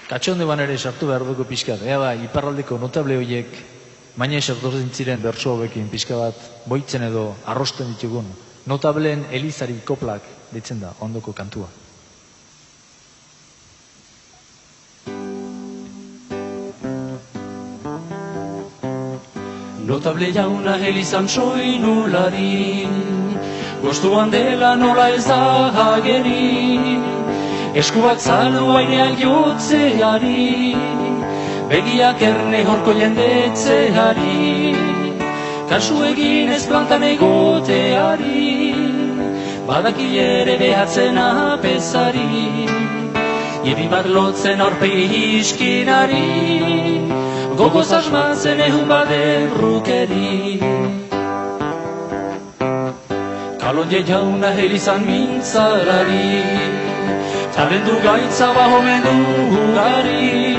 Katxonde ban ere sartu behar dugu pixkat. Ea iparraldeko notable horiek maine sartorzen ziren bertso hauekin pixka bat boitzen edo arrosten ditugun. Notableen elizari koplak ditzen da ondoko kantua. Notable jauna elizan soinulari, gostuan dela nola ez da ageri, eskuak zalu aireak jotzeari, begiak erne horko jendetzeari, kasu egin ez plantan egoteari, badaki ere behatzen apesari, iri bat lotzen aurpegi iskinari, gogoz asmatzen ehun baden rukeri. Kalonje jauna elizan mintzarari, talendu gaitza bahomendu ugari,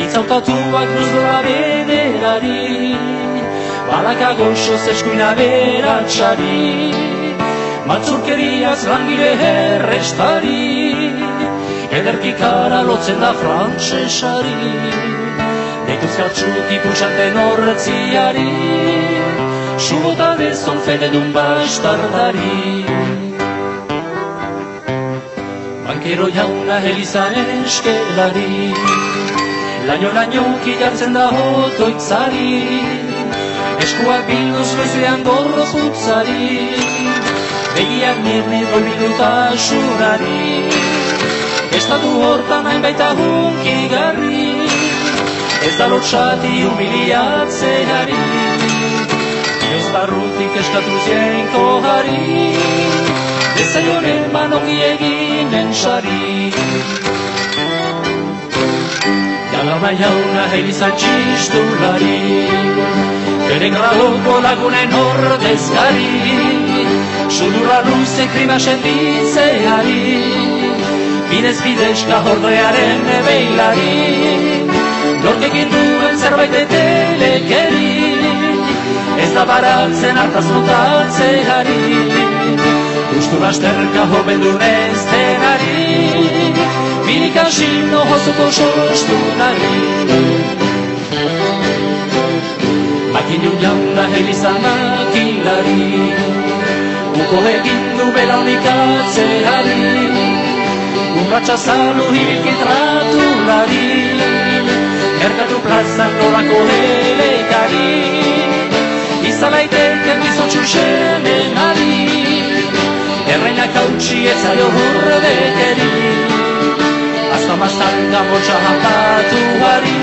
itzautatuak nuzdola bederari, balaka goxoz eskuina beratxari, matzurkeriaz langile herrestari, ederkikara lotzen da frantsesari, deituzkatxuk iputxanten horretziari, subota dezon fededun bastardari. Bankero jauna elizan eskelari, laino-lainoki jartzen da otoitzari, eskuak bilduz goizuean gorro putzari, begiak mirne doibiluta surari, estatu hortan hainbaita hunkigarri, ez da lotxati humiliatzeari, ez barrutik eskatu zienko jari, dezaionen manongi eginen sari. Jalaba jauna elizan txistulari, bere gradoko lagunen ordezkari, sudurra luze krima senditzeari, bidez bidezka horrearen beilari, norkekin duen zerbait etelekeri, ez da baratzen hartaz notatzeari, ustu basterka hobendun ez denari, birikasin nohozuko sostunari. Makinu jauna elizan akilari, uko egin du belaunikatzeari, urratxa zalu hibilkitratulari, merkatu plazan norako helekari, izalaiteken bizotxu semenari, erreinak hautsi etzaio hurrebekeri, azkamaztanga motxa japatuari,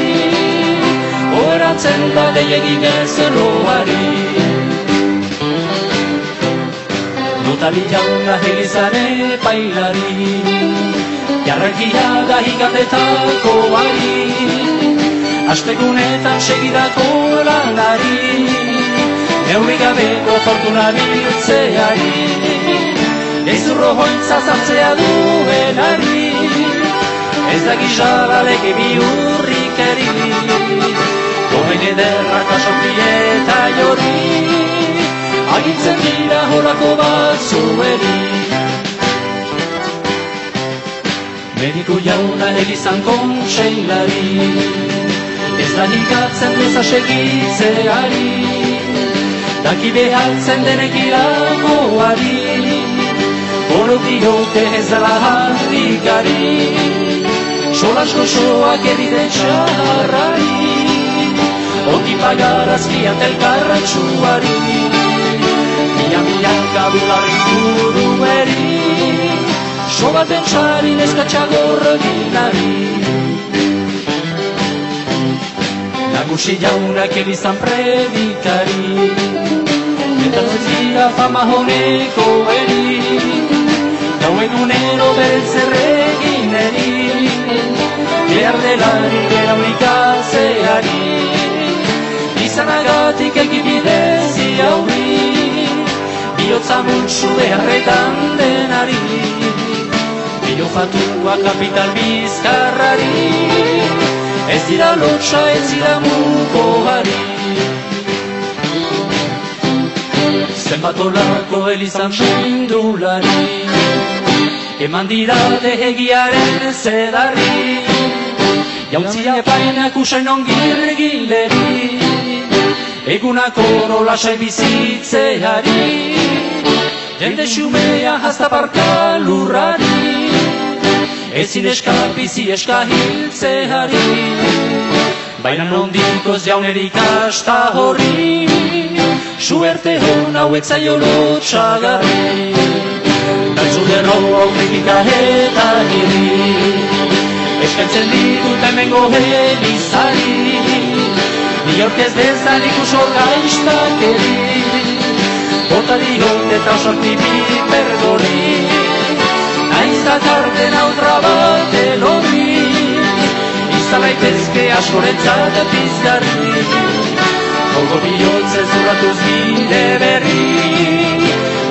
horatzen da deiegin ezeloari. Notali jauna elizan epailari, jarrakia da higandetako ari, astegunetan segidako lanari, neurri gabeko fortuna biltzeari, eizurro hointza zartzea duenari, ez da gizaralek bihurrikeri, gomen ederrak asonti eta jori, agintzen dira horako batzueri. Mediku jauna elizan kontseilari, ez da hikatzen desasegitzeari, daki behatzen denek iragoari, horok diote ez dela handikari, solas goxoak eride txarrari, ongi pagarazkian elkarratxuari, mila bularri burueri, sobaten txarin eskatxagorra ginari. Nagusi jaunak elizan predikari, eta zira fama honeko eri, gau egunero beltzerregineri, behar delari bera unikatzeari, izanagatik egibidezi hauri, bihotza multsu beharretan denari, biofatua kapital bizkarrari, ez dira lotxa, ez dira mugogari. Zenbat olako elizan sindulari, eman didate egiaren zedarri, Jauntzia painak usain ongirgileri, egunako nolasai bizitzeari, jende xumea hasta lurrari, ezin eska bizi eska hiltzeari, baina nondikoz jaunerik asta horri, suerte hon hauek zaio lotxagarri, dantzule roa aurrekita eta giri, eskaintzen ditut hemengo elizari, ni orkez dezan ikus orgaistak eri, bota diot eta osarti pipergori, naizta tarten outra bat elorri, izalaitezke askorentzat pizgarri, gogo bihotzez urratuz bide berri,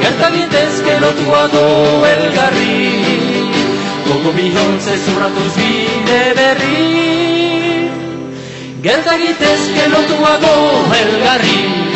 gertagitezke lotuago elgarri, gogo bihotzez urratuz bide berri, gertagitezke lotuago elgarri.